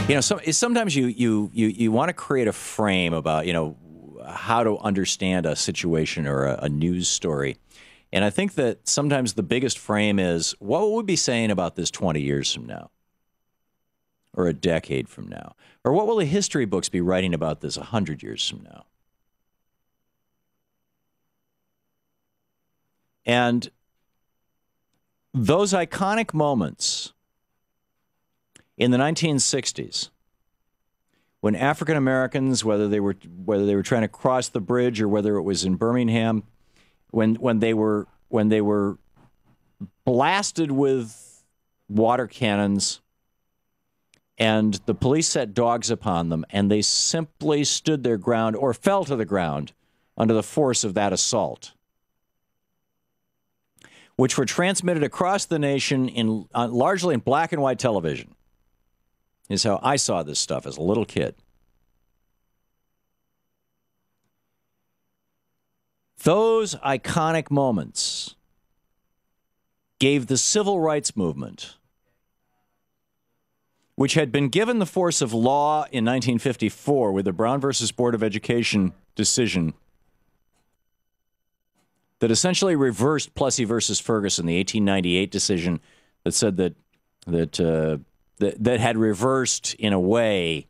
You know, sometimes you want to create a frame about, you know, how to understand a situation or a news story. And I think that sometimes the biggest frame is, what will we be saying about this 20 years from now? Or a decade from now? Or what will the history books be writing about this 100 years from now? And those iconic moments in the 1960s, when African Americans, whether they were trying to cross the bridge or whether it was in Birmingham, when they were blasted with water cannons and the police set dogs upon them, and they simply stood their ground or fell to the ground under the force of that assault, which were transmitted across the nation largely in black and white television, is how I saw this stuff as a little kid. Those iconic moments gave the civil rights movement, which had been given the force of law in 1954 with the Brown versus Board of Education decision that essentially reversed Plessy versus Ferguson, the 1898 decision that said that had reversed, in a way,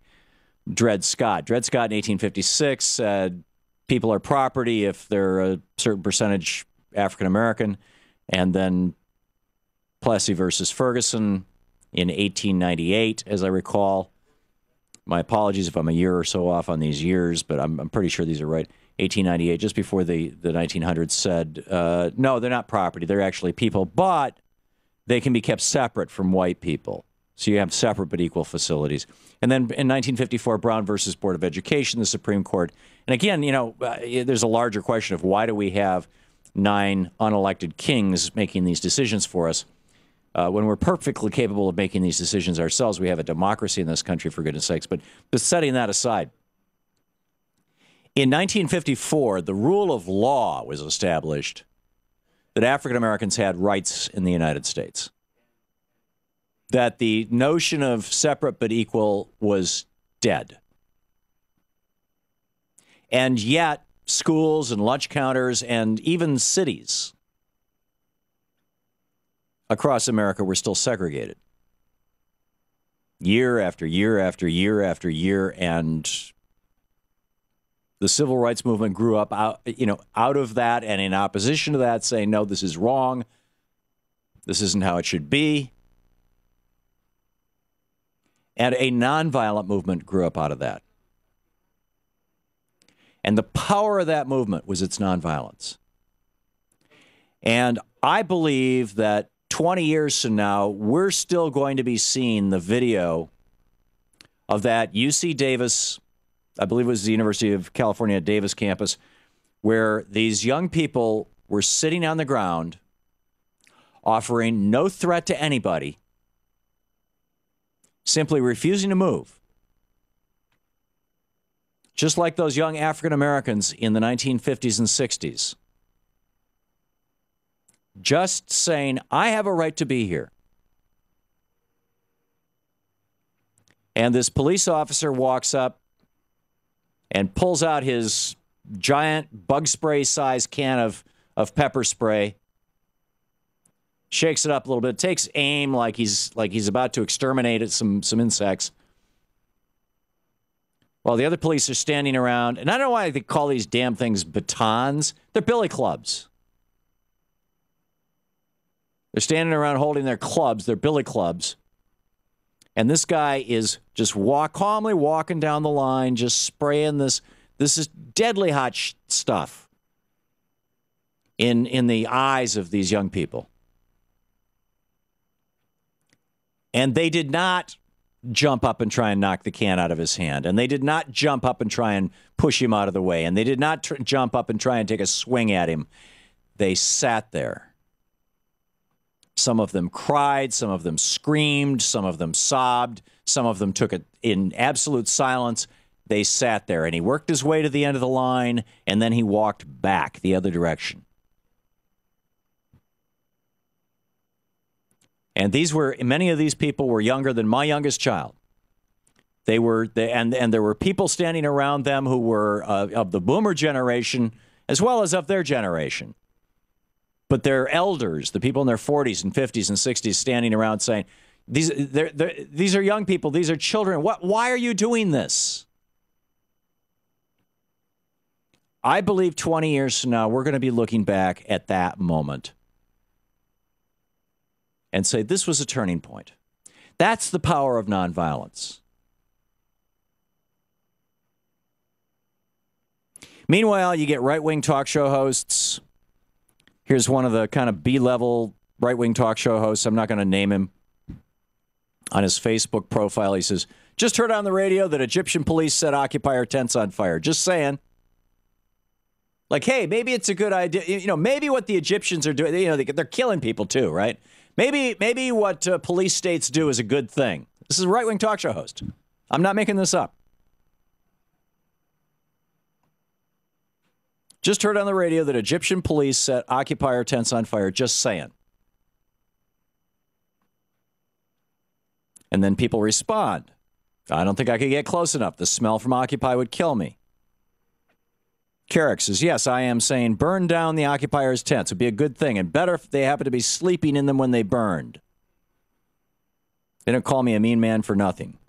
Dred Scott. Dred Scott in 1856 said people are property if they're a certain percentage African American, and then Plessy versus Ferguson in 1898, as I recall. My apologies if I'm a year or so off on these years, but I'm pretty sure these are right. 1898, just before the 1900s, said, no, they're not property. They're actually people, but they can be kept separate from white people. So you have separate but equal facilities. And then in 1954, Brown versus Board of Education, the Supreme Court. And again, you know, there's a larger question of why do we have 9 unelected kings making these decisions for us when we're perfectly capable of making these decisions ourselves. We have a democracy in this country, for goodness sakes. But setting that aside, in 1954, the rule of law was established that African Americans had rights in the United States, that the notion of separate but equal was dead. And yet, schools and lunch counters and even cities across America were still segregated. Year after year after year after year, and the civil rights movement grew up out of that and in opposition to that, saying, no, this is wrong. This isn't how it should be. And a nonviolent movement grew up out of that. And the power of that movement was its nonviolence. And I believe that 20 years from now, we're still going to be seeing the video of that UC Davis, I believe it was the University of California Davis campus, where these young people were sitting on the ground, offering no threat to anybody, simply refusing to move. Just like those young African Americans in the 1950s and 60s. Just saying, I have a right to be here. And this police officer walks up and pulls out his giant bug spray size can of pepper spray, shakes it up a little bit, takes aim like he's about to exterminate some insects, while the other police are standing around. And I don't know why they call these damn things batons. They're billy clubs. They're standing around holding their clubs, their billy clubs. And this guy is just calmly walking down the line, just spraying this is deadly hot stuff in the eyes of these young people. And they did not jump up and try and knock the can out of his hand. And they did not jump up and try and push him out of the way. And they did not jump up and try and take a swing at him. They sat there. Some of them cried, some of them screamed, some of them sobbed, some of them took it in absolute silence. They sat there, and he worked his way to the end of the line, and then he walked back the other direction. And many of these people were younger than my youngest child. And there were people standing around them who were of the boomer generation as well as of their generation. But they're elders, the people in their 40s and 50s and 60s standing around saying, these are young people, these are children. Why are you doing this? I believe 20 years from now, we're going to be looking back at that moment and say, this was a turning point. That's the power of nonviolence. Meanwhile, you get right-wing talk show hosts. Here's one of the kind of B-level right-wing talk show hosts. I'm not going to name him. On his Facebook profile, he says, just heard on the radio that Egyptian police set occupier tents on fire. Just saying. Like, hey, maybe it's a good idea. You know, maybe what the Egyptians are doing, you know, they're killing people too, right? Maybe what police states do is a good thing. This is a right-wing talk show host. I'm not making this up. Just heard on the radio that Egyptian police set occupier tents on fire. Just saying. And then people respond. I don't think I could get close enough. The smell from Occupy would kill me. Carrick says, yes, I am saying burn down the occupiers' tents. It would be a good thing, and better if they happen to be sleeping in them when they burned. They don't call me a mean man for nothing.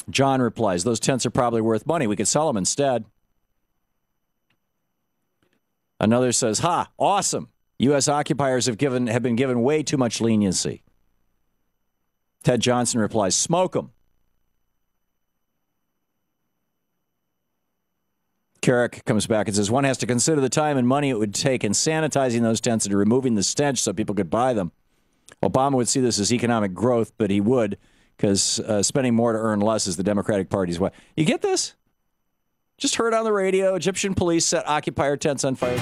John replies, those tents are probably worth money. We could sell them instead. Another says, ha, awesome. U.S. occupiers have been given way too much leniency. Ted Johnson replies, smoke them. Carrick comes back and says, one has to consider the time and money it would take in sanitizing those tents and removing the stench so people could buy them. Obama would see this as economic growth, but he would, because spending more to earn less is the Democratic Party's way. You get this? Just heard on the radio, Egyptian police set occupier tents on fire.